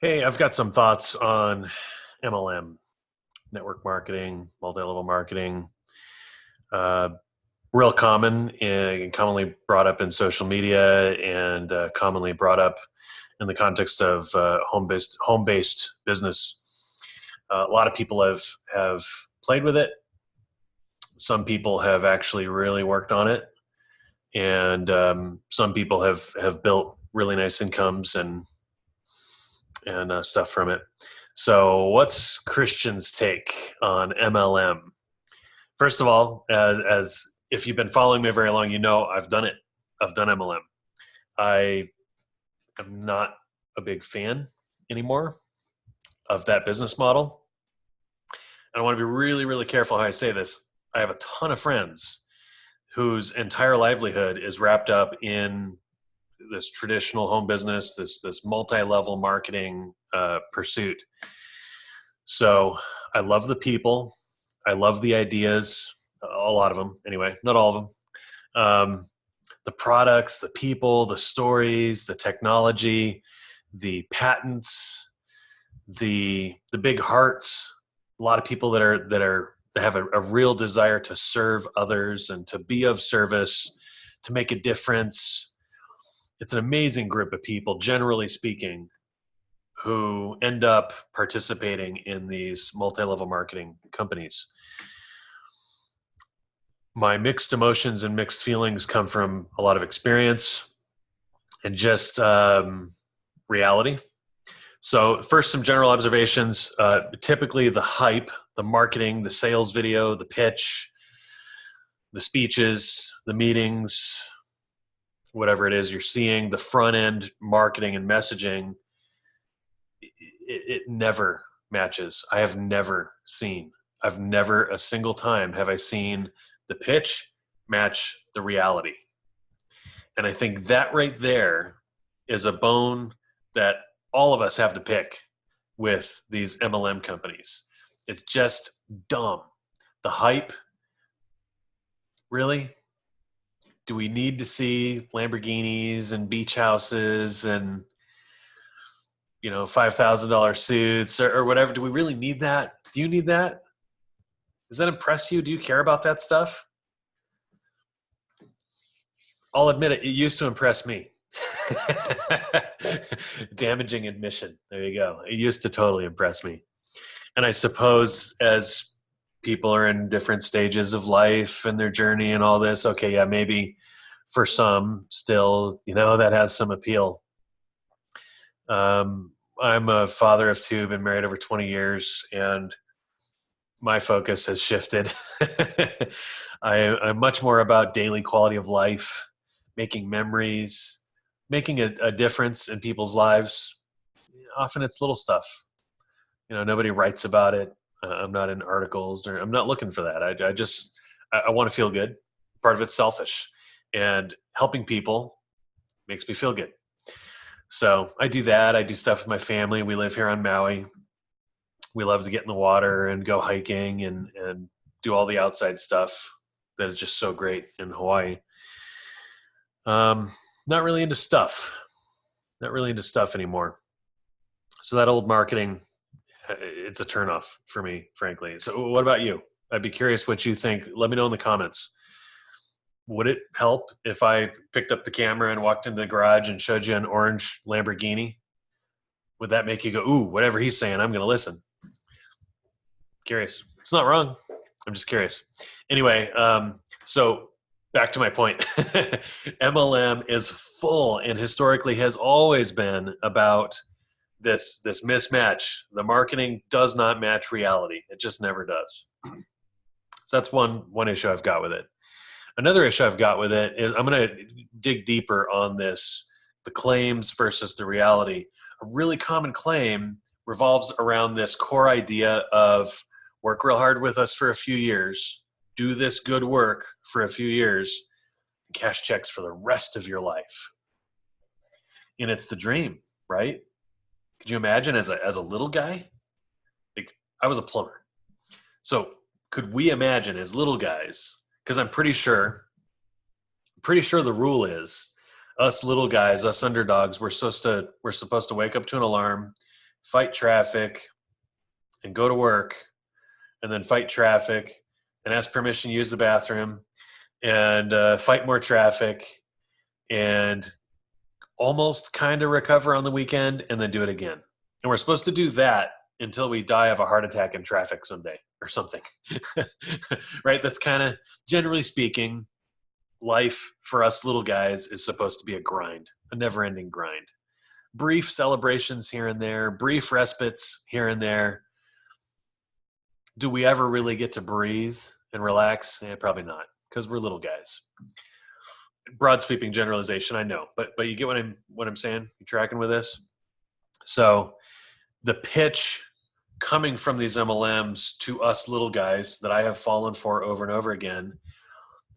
Hey, I've got some thoughts on MLM, network marketing, multi-level marketing. Uh, Real common and commonly brought up in social media and commonly brought up in the context of home-based business. A lot of people have played with it. Some people have actually really worked on it, and some people have built really nice incomes and stuff from it. So, what's Christian's take on MLM? First of all, as if you've been following me very long, you know I've done it. I've done MLM. I am not a big fan anymore of that business model. And I want to be really, really careful how I say this. I have a ton of friends whose entire livelihood is wrapped up in this traditional home business, this multi-level marketing pursuit. So I love the people. I love the ideas, a lot of them anyway, not all of them. The products, the people, the stories, the technology, the patents, the big hearts. A lot of people that have a real desire to serve others and to be of service, to make a difference. It's an amazing group of people, generally speaking, who end up participating in these multi-level marketing companies. My mixed emotions and mixed feelings come from a lot of experience and just reality. So first, some general observations. Typically the hype, the marketing, the sales video, the pitch, the speeches, the meetings, whatever it is you're seeing, the front end marketing and messaging, it never matches. I've never a single time have I seen the pitch match the reality. And I think that right there is a bone that all of us have to pick with these MLM companies. It's just dumb. The hype, really? Do we need to see Lamborghinis and beach houses and $5,000 suits or whatever? Do we really need that? Do you need that? Does that impress you? Do you care about that stuff? I'll admit it used to impress me. Damaging admission. There you go. It used to totally impress me. And I suppose as people are in different stages of life and their journey and all this, okay, yeah, maybe for some still, that has some appeal. I'm a father of two, been married over 20 years, and my focus has shifted. I'm much more about daily quality of life, making memories, making a difference in people's lives. Often it's little stuff. Nobody writes about it. I'm not in articles, or I'm not looking for that. I want to feel good. Part of it's selfish, and helping people makes me feel good. So I do that. I do stuff with my family. We live here on Maui. We love to get in the water and go hiking and do all the outside stuff that is just so great in Hawaii. Not really into stuff. Not really into stuff anymore. So that old marketing, it's a turnoff for me, frankly. So what about you? I'd be curious what you think. Let me know in the comments. Would it help if I picked up the camera and walked into the garage and showed you an orange Lamborghini? Would that make you go, ooh, whatever he's saying, I'm going to listen? Curious. It's not wrong. I'm just curious. Anyway, so back to my point. MLM is full and historically has always been about this mismatch. The marketing does not match reality. It just never does. So that's one issue I've got with it. Another issue I've got with it is I'm going to dig deeper on this, the claims versus the reality. A really common claim revolves around this core idea of work real hard with us for a few years, do this good work for a few years, and cash checks for the rest of your life. And it's the dream, right? Could you imagine as a little guy? Like, I was a plumber. So could we imagine as little guys, because I'm pretty sure the rule is us little guys, us underdogs, we're supposed to wake up to an alarm, fight traffic, and go to work, and then fight traffic, and ask permission to use the bathroom, and fight more traffic, and almost kind of recover on the weekend, and then do it again. And we're supposed to do that until we die of a heart attack in traffic someday or something. Right? That's kind of, generally speaking, life for us little guys is supposed to be a grind, a never-ending grind. Brief celebrations here and there, brief respites here and there. Do we ever really get to breathe and relax? Probably not, because we're little guys. Broad sweeping generalization, I know, but you get what I'm saying? You tracking with this? So the pitch coming from these MLMs to us little guys that I have fallen for over and over again,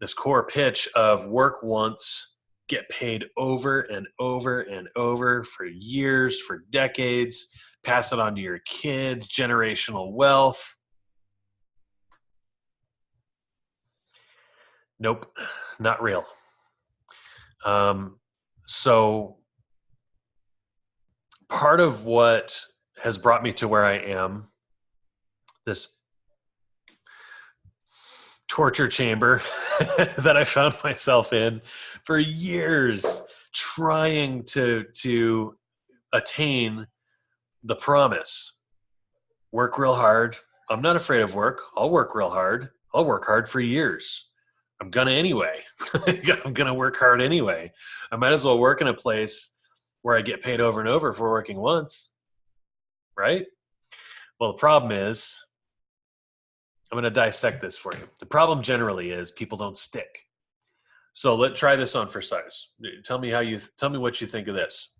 this core pitch of work once, get paid over and over and over for years, for decades, pass it on to your kids, generational wealth. Nope, not real. So part of what has brought me to where I am, this torture chamber that I found myself in for years, trying to attain the promise. Work real hard. I'm not afraid of work. I'll work real hard. I'll work hard for years. I'm gonna anyway. I'm gonna work hard anyway. I might as well work in a place where I get paid over and over for working once, right? Well, the problem is, I'm gonna dissect this for you. The problem generally is people don't stick. So let's try this on for size. Tell me what you think of this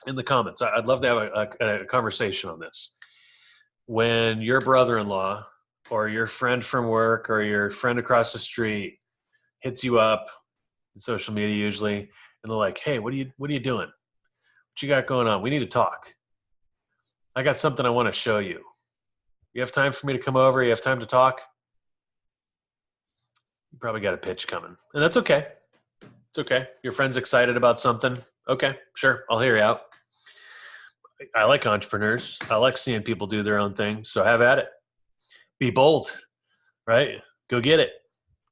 in the comments. I'd love to have a conversation on this. When your brother-in-law or your friend from work or your friend across the street hits you up in social media usually, and they're like, hey, what are you doing? What you got going on? We need to talk. I got something I want to show you. You have time for me to come over? You have time to talk? You probably got a pitch coming. And that's okay. It's okay. Your friend's excited about something. Okay, sure. I'll hear you out. I like entrepreneurs. I like seeing people do their own thing. So have at it. Be bold, right? Go get it.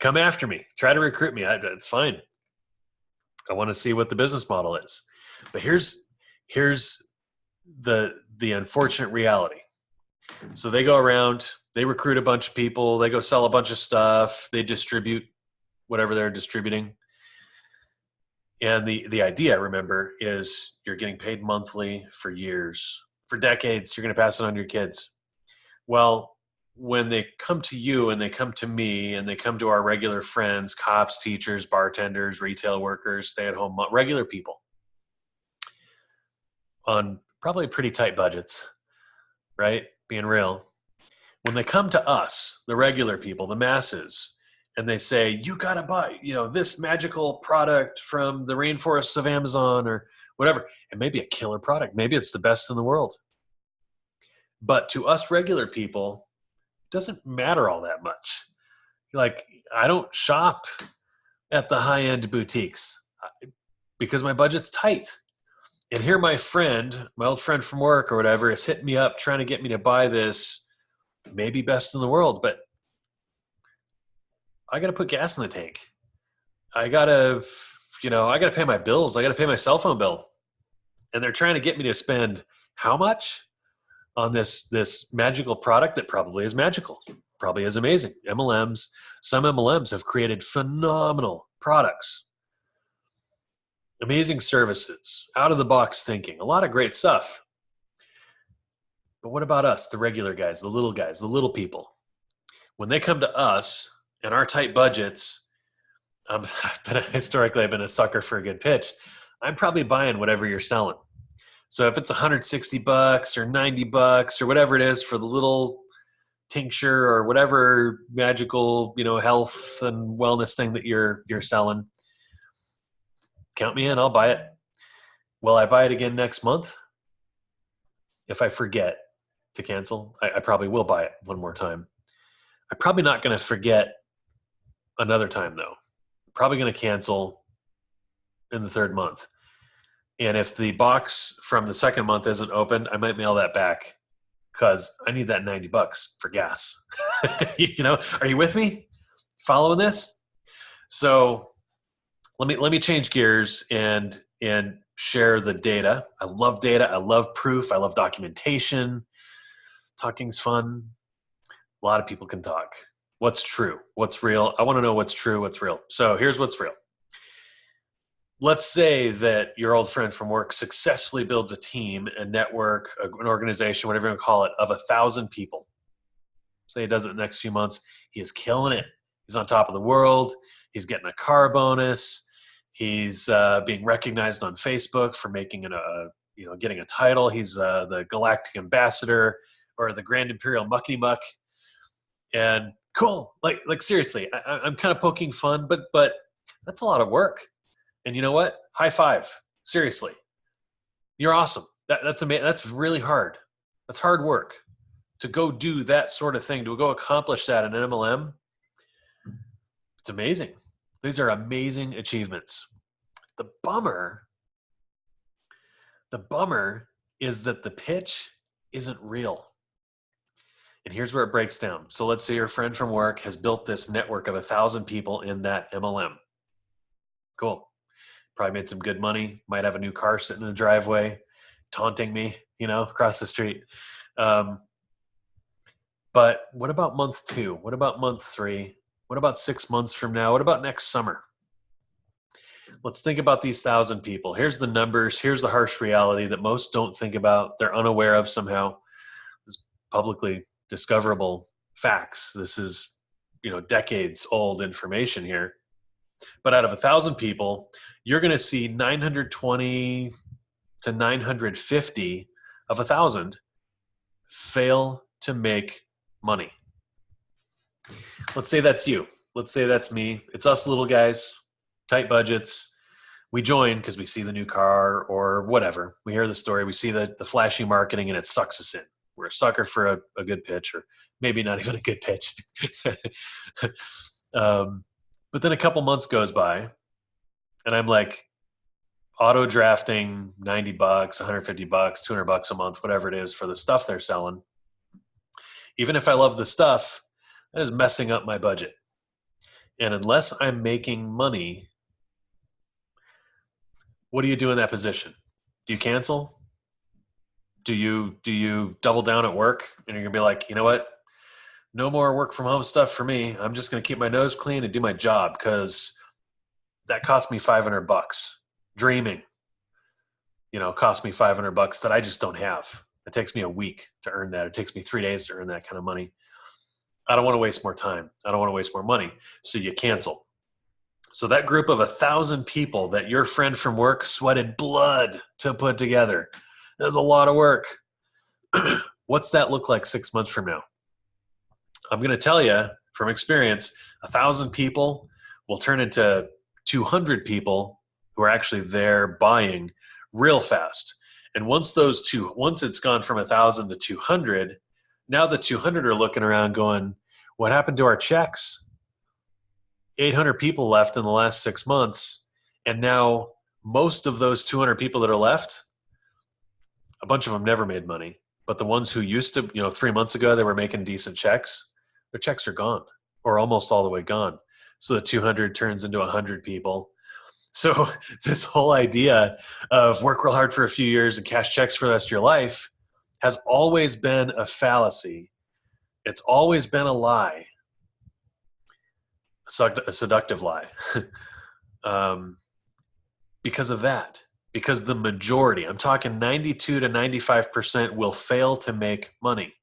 Come after me. Try to recruit me. It's fine. I want to see what the business model is. But here's the unfortunate reality. So they go around, they recruit a bunch of people, they go sell a bunch of stuff, they distribute whatever they're distributing. And the idea, remember, is you're getting paid monthly for years, for decades. You're going to pass it on to your kids. Well, when they come to you and they come to me and they come to our regular friends, cops, teachers, bartenders, retail workers, stay-at-home, regular people on probably pretty tight budgets, right? Being real. When they come to us, the regular people, the masses, and they say, you got to buy, this magical product from the rainforests of Amazon or whatever. It may be a killer product. Maybe it's the best in the world. But to us regular people, it doesn't matter all that much. Like, I don't shop at the high-end boutiques because my budget's tight. And here my old friend from work or whatever, is hitting me up trying to get me to buy this maybe best in the world, but I got to put gas in the tank. I got to pay my bills. I got to pay my cell phone bill. And they're trying to get me to spend how much on this magical product that probably is magical, probably is amazing. Some MLMs have created phenomenal products, amazing services, out of the box thinking, a lot of great stuff. But what about us, the regular guys, the little people? When they come to us and our tight budgets, historically I've been a sucker for a good pitch. I'm probably buying whatever you're selling. So if it's $160 or $90 or whatever it is for the little tincture or whatever magical, health and wellness thing that you're selling, count me in, I'll buy it. Will I buy it again next month? If I forget to cancel, I probably will buy it one more time. I'm probably not going to forget another time though. Probably going to cancel in the third month. And if the box from the second month isn't opened, I might mail that back because I need that $90 for gas. You know, are you with me? Following this? So let me change gears and share the data. I love data. I love proof. I love documentation. Talking's fun. A lot of people can talk. What's true? What's real? I want to know what's true, what's real. So here's what's real. Let's say that your old friend from work successfully builds a team, a network, an organization, whatever you want to call it, of 1,000 people. Say he does it the next few months. He is killing it. He's on top of the world. He's getting a car bonus. He's being recognized on Facebook for making getting a title. He's the Galactic Ambassador or the Grand Imperial Mucky Muck. And cool. Like seriously, I'm kind of poking fun, but that's a lot of work. And you know what? High five. Seriously. You're awesome. That's amazing. That's really hard. That's hard work to go do that sort of thing, to go accomplish that in an MLM. It's amazing. These are amazing achievements. The bummer is that the pitch isn't real. And here's where it breaks down. So let's say your friend from work has built this network of 1,000 people in that MLM. Cool. Probably made some good money. Might have a new car sitting in the driveway, taunting me, across the street. But what about month 2? What about month 3? What about 6 months from now? What about next summer? Let's think about these 1,000 people. Here's the numbers. Here's the harsh reality that most don't think about. They're unaware of somehow. It's publicly discoverable facts. This is, decades old information here. But out of 1,000 people, you're going to see 920 to 950 of 1,000 fail to make money. Let's say that's you. Let's say that's me. It's us little guys, tight budgets. We join because we see the new car or whatever. We hear the story. We see the flashy marketing and it sucks us in. We're a sucker for a good pitch, or maybe not even a good pitch. But then a couple months goes by and I'm like auto drafting $90, $150, $200 a month, whatever it is for the stuff they're selling. Even if I love the stuff, that is messing up my budget. And unless I'm making money, what do you do in that position? Do you cancel? Do you double down at work and you're gonna be like, you know what? No more work from home stuff for me. I'm just gonna keep my nose clean and do my job because that cost me $500. Dreaming, cost me $500 that I just don't have. It takes me a week to earn that. It takes me 3 days to earn that kind of money. I don't want to waste more time. I don't want to waste more money. So you cancel. So that group of 1,000 people that your friend from work sweated blood to put together, that's a lot of work. What's that look like 6 months from now? I'm going to tell you from experience, 1,000 people will turn into 200 people who are actually there buying real fast. And once it's gone from 1,000 to 200, now the 200 are looking around going, what happened to our checks? 800 people left in the last 6 months. And now most of those 200 people that are left, a bunch of them never made money. But the ones who used to, 3 months ago, they were making decent checks, their checks are gone or almost all the way gone. So the 200 turns into 100 people. So this whole idea of work real hard for a few years and cash checks for the rest of your life has always been a It's always been a lie, a seductive lie. Because of that, because the majority, I'm talking 92 to 95% will fail to make money.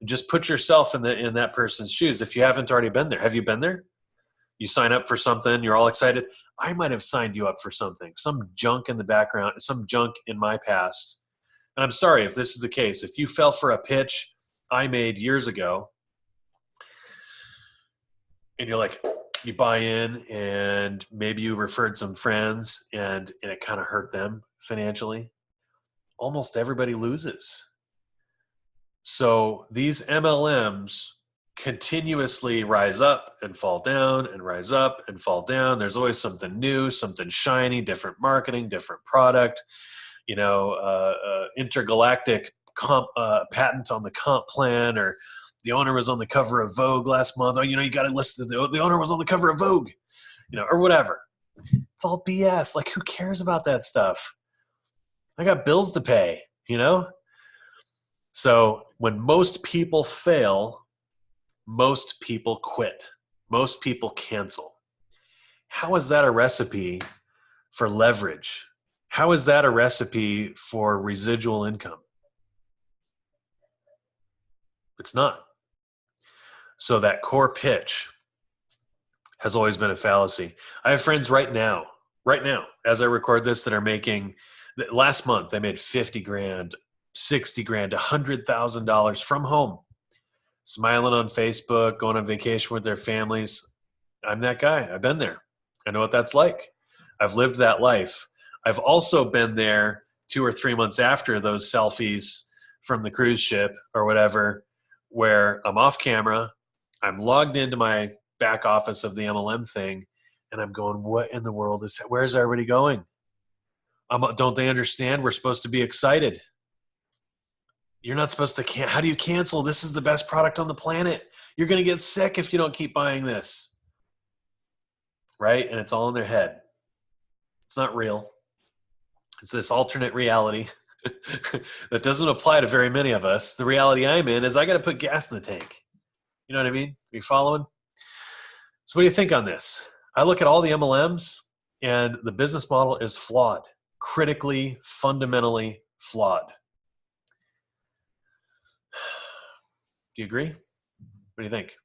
Just put yourself in that person's shoes. If you haven't already been there, have you been there? You sign up for something, you're all excited. I might have signed you up for something, some junk in the background, some junk in my past. And I'm sorry if this is the case. If you fell for a pitch I made years ago, and you're like, you buy in and maybe you referred some friends and it kind of hurt them financially, almost everybody loses. So these MLMs continuously rise up and fall down and rise up and fall down. There's always something new, something shiny, different marketing, different product, intergalactic patent on the comp plan, or the owner was on the cover of Vogue last month. Oh, you got to listen to the owner was on the cover of Vogue, or whatever. It's all BS. Like, who cares about that stuff? I got bills to pay, So when most people fail, most people quit. Most people cancel. How is that a recipe for leverage? How is that a recipe for residual income? It's not. So that core pitch has always been a fallacy. I have friends right now, as I record this, that are making, last month they made 50 grand, 60 grand, $100,000 from home, smiling on Facebook, going on vacation with their families. I'm that guy. I've been there. I know what that's like. I've lived that life. I've also been there 2 or 3 months after those selfies from the cruise ship or whatever, where I'm off camera, I'm logged into my back office of the MLM thing, and I'm going, what in the world is that? Where's everybody going? Don't they understand? We're supposed to be excited. You're not supposed to how do you cancel? This is the best product on the planet. You're going to get sick if you don't keep buying this. Right? And it's all in their head. It's not real. It's this alternate reality that doesn't apply to very many of us. The reality I'm in is I got to put gas in the tank. You know what I mean? Are you following? So what do you think on this? I look at all the MLMs, and the business model is flawed, critically, fundamentally flawed. Do you agree? What do you think?